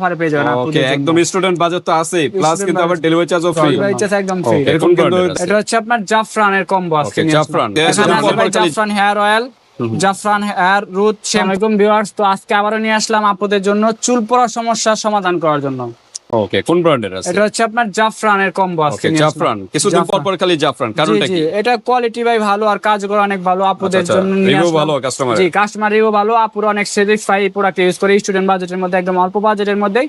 অফারে পেয়ে যাবেন ওকে একদম স্টুডেন্ট বাজেট তো আছে প্লাস কিন্তু আবার ডেলিভারি চার্জও ফ্রি। ডেলিভারি চার্জ একদম ফ্রি। এরকম কিন্তু এটা হচ্ছে আপনার জাফরানের কম্বো আছে। জাফরান এখানে আছে ভাই Jafran hair oil, Jafran hair root shampoo. Viewers, তো আজকে আবারও নিয়ে আসলাম আপনাদের জন্য চুল পড়ার সমস্যার সমাধান করার জন্য। ওকে কোন ব্র্যান্ডের আছে? এটা হচ্ছে আপনার জাফরানের কম্বো আছে। ওকে জাফরান কিছুদিন পর পর খালি জাফরান, কারণটা কি? এটা কোয়ালিটি ভাই ভালো আর কাজগুলো অনেক ভালো আপনাদের জন্য নিয়ে রিভিউ আসলাম। ভালো কাস্টমার। জি, কাস্টমার রিভিউ ভালো, আপুরা অনেক স্যাটিসফাই প্রোডাক্ট ইউজ করে। স্টুডেন্ট বাজেটের মধ্যে একদম অল্প বাজেটের মধ্যে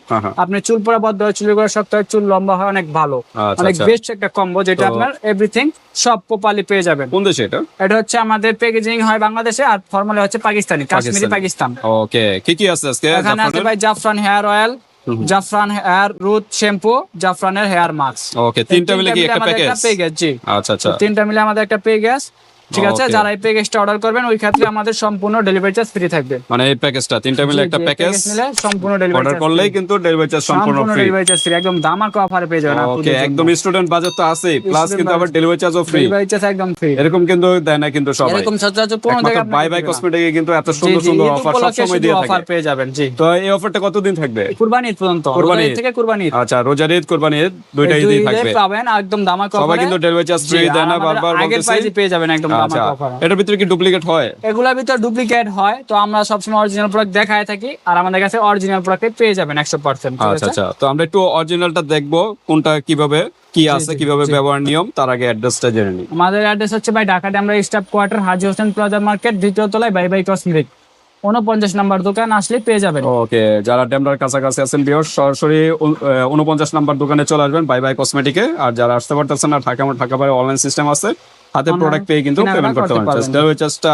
আপনি চুল পড়া বদ্ধ হয়, চুল পড়া শক্ত হয়, চুল লম্বা হয়, অনেক ভালো, অনেক বেস্ট একটা কম্বো যেটা আপনার এভরিথিং সব প্রপারলি পেয়ে যাবেন। কোন দেশে এটা? এটা হচ্ছে আমাদের প্যাকেজিং হয় বাংলাদেশে আর ফর্মালি হচ্ছে পাকিস্তানি, কাশ্মীরি পাকিস্তান। ওকে কি কি আছে আজকে? এখানে আছে ভাই Jafran hair oil, Jafran hair root shampoo, জাফরানের হেয়ার মাস্ক। ওকে তিনটা মিলে কি একটা প্যাকেজ? জি আচ্ছা আচ্ছা, তিনটা মিলে আমাদের একটা প্যাকেজ। ঠিক আছে, যারা এই প্যাকেজটা অর্ডার করবেন ওই ক্ষেত্রে আমাদের সম্পূর্ণ ডেলিভারি চার্জ ফ্রি থাকবে। মানে এই প্যাকেজটা তিনটা মিলে একটা প্যাকেজ নিলে সম্পূর্ণ ডেলিভারি অর্ডার করলেই কিন্তু ডেলিভারি চার্জ সম্পূর্ণ ফ্রি। ডেলিভারি চার্জ ফ্রি, একদম ধামাকা অফারে পেয়ে যাবেন। ওকে একদম স্টুডেন্ট বাজেট তো আছে প্লাস কিন্তু আবার ডেলিভারি চার্জও ফ্রি। ডেলিভারি চার্জ একদম ফ্রি। এরকম কিন্তু দেয় না কিন্তু সবাই। এরকম সচরাচর কোনো জায়গায় বাই বাই কসমেটিকে কিন্তু এত সুন্দর সুন্দর অফার সব সময় দিয়ে থাকে। অফার পেয়ে যাবেন। জি, তো এই অফারটা কতদিন থাকবে? কুরবানি ঈদ পর্যন্ত। কুরবানি থেকে কুরবানি ঈদ। আচ্ছা, রোজার ঈদ কুরবানি ঈদ দুইটাই ঈদই থাকবে। পাবেন একদম ধামাকা অফারে। সবাই কিন্তু ডেলিভারি চার্জ ফ্রি দেয় না, বারবার বলতেছি। আগের প্রাইসে পেয়ে যাবেন একদম ধামাকা অফারে। এটার ভিতরে কি ডুপ্লিকেট হয়? এগুলোর ভিতর ডুপ্লিকেট হয়, তো আমরা সবসময় অরিজিনাল প্রোডাক্ট দেখায় থাকি আর আমাদের কাছে অরিজিনাল প্রোডাক্ট পেয়ে যাবেন 100%। আচ্ছা আচ্ছা, তো আমরা একটু অরিজিনালটা দেখবো কোনটা কিভাবে কি আছে, কিভাবে ব্যবহার নিয়ম, তার আগে অ্যাড্রেসটা জেনে নিই। আমাদের অ্যাড্রেস হচ্ছে ভাই ঢাকা আমরা স্টাফ কোয়ার্টার, হাজী হোসেন প্লাজা মার্কেট, দ্বিতীয় তলায় বাই বাই কসমেটিক, 49 নাম্বার দোকান আসলে পেয়ে যাবেন। ওকে, যারা ডেমরার কাছাকাছি আছেন ভিউয়ার সরাসরি 49 নাম্বার দোকানে চলে আসবেন বাই বাই কসমেটিকে। আর যারা আসতে পারতেছেন না, ঢাকা বাইরে অনলাইন সিস্টেম আছে, হাতে প্রোডাক্ট পেয়ে কিন্তু পেমেন্ট করতে পারেন। ডেলিভারি চার্জটা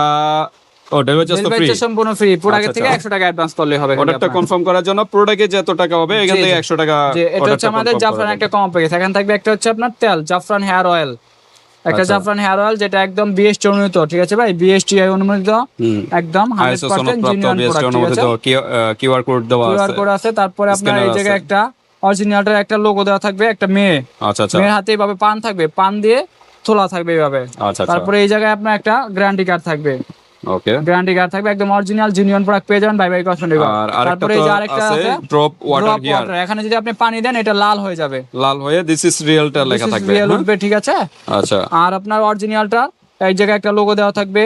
ডেলিভারি চার্জ তো ফ্রি, সম্পূর্ণ ফ্রি। প্রোডাক্ট থেকে 100 টাকা অ্যাডভান্স করলে হবে। অর্ডারটা কনফার্ম করার জন্য প্রোডাক্টে যত টাকা হবে এখান থেকে 100 টাকা। এটা হচ্ছে আমাদের জাফরান একটা কম প্যাকেজ। এখানে থাকবে একটা হচ্ছে আপনার তেল জাফরান হেয়ার অয়েল, একটা জাফরান হেয়ার অয়েল যেটা একদম বিএসটি অনুমোদিত। ঠিক আছে ভাই, বিএসটি অনুমোদিত, একদম 100% জেনুইন প্রোডাক্ট। কিউআর কোড দেওয়া আছে, কিউআর কোড আছে। তারপরে আপনার এই জায়গায় একটা অরিজিনালটার একটা লোগো দেওয়া থাকবে, একটা মেয়ে, আচ্ছা আচ্ছা, মেয়ের হাতে এইভাবে পান থাকবে, পান দিয়ে তোলা থাকবে এইভাবে। আচ্ছা, তারপরে এই জায়গায় আপনার একটা গ্যারান্টি কার্ড থাকবে। ওকে, গ্যারান্টি কার্ড থাকবে, একদম অরিজিনাল জেনুইন প্রোডাক্ট পেয়ে যাবেন বাই বাই কসমেটিক। তারপরে এই যে আরেকটা আছে ড্রপ ওয়াটার হিয়ার। এখানে যদি আপনি পানি দেন এটা লাল হয়ে যাবে, লাল হয়ে দিস ইজ রিয়েলটা লেখা থাকবে, রিয়েল উঠবে। ঠিক আছে, আচ্ছা। আর আপনার অরিজিনালটা এই জায়গায় একটা লোগো দেওয়া থাকবে,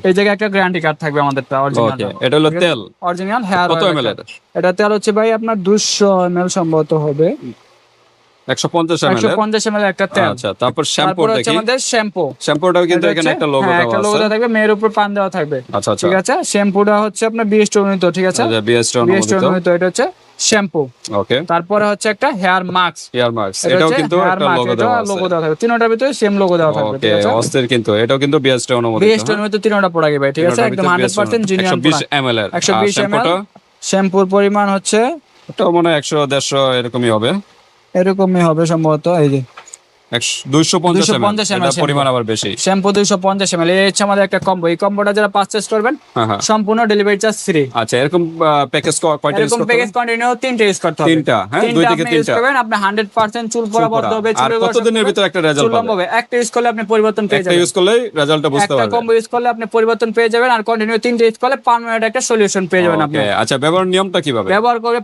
এই জায়গায় একটা গ্যারান্টি কার্ড থাকবে আমাদেরটা অরিজিনাল। এটা হলো তেল অরিজিনাল হেয়ার কত এমএল এর? এটা তেল হচ্ছে ভাই আপনার 200 ml সম্ভবত হবে, 150 ml 150 ml একটা তেল। আচ্ছা, তারপর শ্যাম্পু দেখি। আমাদের শ্যাম্পুটাও কিন্তু এখানে একটা লোগো দেওয়া থাকবে, মেয়ের উপর পান দেওয়া থাকবে। আচ্ছা আচ্ছা, ঠিক আছে, শ্যাম্পুটা হচ্ছে আপনার বিএসটি অনুমোদিত। ঠিক আছে, আচ্ছা বিএসটি অনুমোদিত। এটা হচ্ছে শ্যাম্পু। ওকে, তারপরে হচ্ছে একটা হেয়ার মাস্ক, এটাও কিন্তু একটা লোগো দেওয়া আছে। তিনটার ভিতরে সেম লোগো দেওয়া থাকবে। ওকে, অস্থির কিন্তু এটাও কিন্তু বিএসটি অনুমোদিত। বিএসটি অনুমোদিত তিনটা প্রোডাক্ট ভাই। ঠিক আছে, একদম 100% জেনুইন 120 ml এর 120 ml। শ্যাম্পুর পরিমাণ হচ্ছে এটা মনে হয় 100-150 এরকমই হবে, এরকমই হবে সম্ভবত। এই যে 250 ml, এটা পরিমাণ আবার বেশি। Shampoo 250 ml। এই হচ্ছে আমাদের একটা কম্বো। এই কম্বোটা যারা পারচেজ করবেন সম্পূর্ণ ডেলিভারি চার্জ ফ্রি। আচ্ছা, এরকম প্যাকেজ কয়টা ইউজ করতে হবে? প্যাকেজ কন্টিনিউ 3টা ইউজ করতে হবে। 3টা, হ্যাঁ, 2 থেকে 3টা করবেন, আপনি 100% চুল পড়া বন্ধ হবে। আর কতদিনের ভিতর একটা রেজাল্ট পাবেন? একটা ইউজ করলে আপনি পরিবর্তন পেয়ে যাবেন। একটা ইউজ করলেই রেজাল্টটা বুঝতে পারবেন। একটা কম্বো ইউজ করলে আপনি পরিবর্তন পেয়ে যাবেন, আর কন্টিনিউ 3টা ইউজ করলে পার্মানেন্ট একটা সলিউশন পেয়ে যাবেন আপনি। আচ্ছা, ব্যবহার নিয়মটা কিভাবে? ব্যবহার করে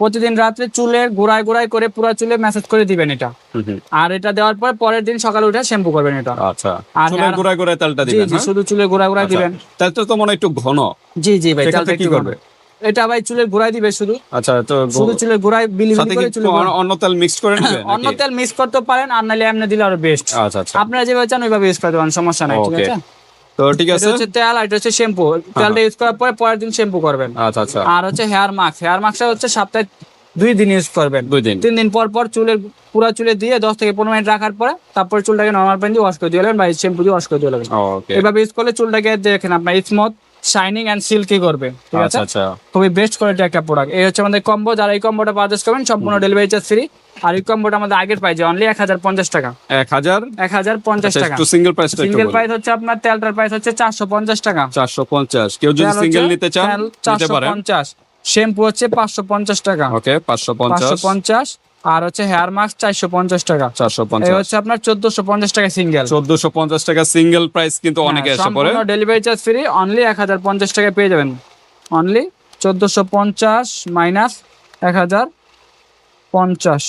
প্রতিদিন রাত্রে চুলের গোড়ায় করে পুরো চুলে ম্যাসেজ করে দিবেন এটা। আর এটা দেওয়ার পর পরের দিন সকালে উঠে শ্যাম্পু করবেন এটা। আচ্ছা, চুলের গোড়ায় তেলটা দিবেন? জি, শুধু চুলের গোড়ায় দিবেন। তেলটা তো মনে হয় একটু ঘন। জি ভাই, তেলটা কি করবে? এটা ভাই চুলের গোড়ায় দিবে শুধু। আচ্ছা, তো শুধু চুলের গোড়ায় বিলি করে চুলে অন্য তেল মিক্স করে নেবেন? অন্য তেল মিক্স করতে পারেন, আর নালে এমনি দিলে আরো বেস্ট। আচ্ছা আচ্ছা, আপনারা যেভাবে চান ওইভাবে ইউজ করতে পারেন, সমস্যা নাই। ঠিক আছে, তো ঠিক আছে। এটা হচ্ছে তেল, আর এটা হচ্ছে শ্যাম্পু। তেলটা ইউজ করার পরে পরের দিন শ্যাম্পু করবেন। আচ্ছা আচ্ছা, আর হচ্ছে হেয়ার মাস্কটা হচ্ছে সপ্তাহে 2 দিন ইউজ করবেন। 3 দিন পর চুলের পুরো চুলে দিয়ে 10 থেকে 15 মিনিট রাখার পরে তারপর চুলটাকে নরমাল পানি দিয়ে ওয়াশ করে দিবেন বা শ্যাম্পু দিয়ে ওয়াশ করে দিবেন। এভাবে ইউজ করলে চুলটাকে দেখেন আপনার স্মুথ, শাইনিং এন্ড সিল্কি করবে। ঠিক আছে, আচ্ছা, খুবই বেস্ট কোয়ালিটি একটা প্রোডাক্ট। এই হচ্ছে আমাদের কম্বো। যারা এই কম্বোটা পারচেজ করবেন সম্পূর্ণ ডেলিভারি চার্জ ফ্রি। আর এই কম্বোটা আমাদের আগের প্রাইস অনলি 1050 টাকা। 1050 টাকা। একটু সিঙ্গেল প্রাইসটা একটু সিঙ্গেল প্রাইস হচ্ছে আপনার তেলটার প্রাইস হচ্ছে 450 টাকা। 450। কেউ যদি সিঙ্গেল নিতে চান নিতে পারেন। 450। শ্যাম্পু হচ্ছে 550 টাকা। ওকে, 550। আর হচ্ছে হেয়ার মাস্ক 450 টাকা। 450। এই হচ্ছে আপনার 1450 টাকা সিঙ্গেল। 1450 টাকা সিঙ্গেল প্রাইস কিন্তু অনেকে এসে পড়ে। সম্পূর্ণ ডেলিভারি চার্জ ফ্রি, অনলি 1050 টাকা পেয়ে যাবেন। অনলি 1450 মাইনাস 1050,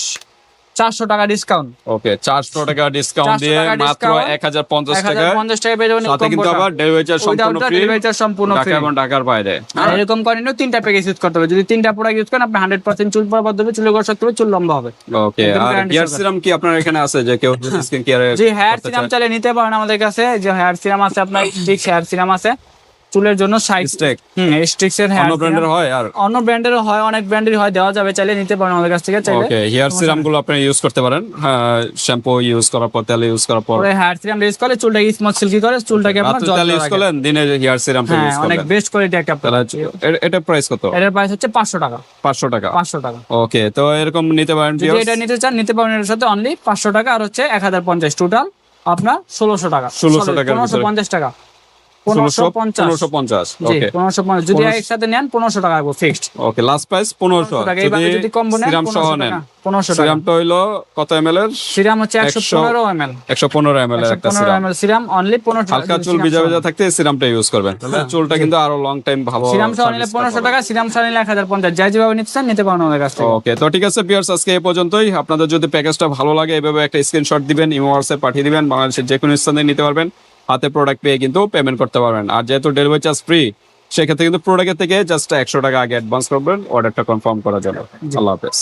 400 টাকা ডিসকাউন্ট। ওকে 400 টাকা ডিসকাউন্ট দিয়ে মাত্র 1050 টাকা 1050 টাকা পেয়ে যাবেন। সাথে কিন্তু আবার ডেলিভারি চার্জ সম্পূর্ণ ফ্রি, ডেলিভারি চার্জ সম্পূর্ণ ফ্রি ঢাকা এবং ঢাকার বাইরে। আর এরকম কন্টিনিউ 3টা প্যাকেজ ইউজ করতে হবে। যদি 3টা প্রোডাক্ট ইউজ করেন আপনি 100% চুল পড়া বন্ধ হবে, চুলের গোড়া শক্ত হবে, চুল লম্বা হবে। ওকে আর হেয়ার সিরাম কি আপনার এখানে আছে যে কেউ স্কিন কেয়ারে? জি হেয়ার সিরাম চাইলে নিতে পারেন আমাদের কাছে। যে হেয়ার সিরাম আছে আপনার স্টিক্স হেয়ার সিরাম আছে চুলের জন্য স্টেক স্টিক্স এর হেয়ার অন্য ব্র্যান্ডের হয় আর অন্য ব্র্যান্ডেরও হয়, অনেক ব্র্যান্ডের হয়, দেওয়া যাবে, চাইলে নিতে পারেন আমাদের কাছ থেকে চাইলে। ওকে হেয়ার সিরাম গুলো আপনি ইউজ করতে পারেন শ্যাম্পু ইউজ করার পর, তেল ইউজ করার পর। পরে হেয়ার সিরাম ইউজ করলে চুলটাকে স্মুথ সিল্কি করে, চুলটাকে আপনার রাতে তেল ইউজ করলেন, দিনে হেয়ার সিরামটা ইউজ করলেন, অনেক বেস্ট কোয়ালিটি একটা প্রোডাক্ট। এটা প্রাইস কত? এটার প্রাইস হচ্ছে 500 টাকা। 500 টাকা 500 টাকা। ওকে তো এরকম নিতে পারেন, যদি এটা নিতে চান নিতে পারেন। এর সাথে অনলি 500 টাকা আর হচ্ছে 1050, টোটাল আপনার 1600 টাকা। 1600 টাকার 1550 টাকা। 1550 ওকে 1550 যদি একসাথে নেন 1500 টাকা রাখবো ফিক্সড। ওকে লাস্ট প্রাইস 1500 টাকা। যদি কম্বো নেন সিরাম সহ 1500 নেন। টাকা। 1500 টাকা। সিরামটা হইলো কত ml এর? সিরাম হচ্ছে 115 ml। 115 ml এর একটা সিরাম। 115 ml সিরাম অনলি 1500 টাকা। হালকা চুল ভিজা ভিজা থাকতে সিরামটা ইউজ করবেন, তাহলে চুলটা কিন্তু আরো লং টাইম ভালো। সিরাম সহ নিলে 1500 টাকা, সিরাম সহ নিলে 1050। যাই যেভাবে নিতে চান নিতে পারেন আমাদের কাছ থেকে। ওকে তো ঠিক আছে ভিউয়ার্স, আজকে এই পর্যন্তই। আপনাদের যদি প্যাকেজটা ভালো লাগে এভাবে একটা স্ক্রিনশট দিবেন, ইমো হোয়াটসঅ্যাপ পাঠিয়ে দিবেন, বাংলাদেশের যে কোনো স্থানে নিতে পারবেন, হাতে প্রোডাক্ট পেয়ে কিন্তু পেমেন্ট করতে পারবেন। আর যেহেতু ডেলিভারি চার্জ ফ্রি, সেক্ষেত্রে কিন্তু প্রোডাক্টের থেকে জাস্ট 100 টাকা আগে অ্যাডভান্স করবেন অর্ডারটা কনফার্ম করার জন্য। আল্লাহ হাফেজ।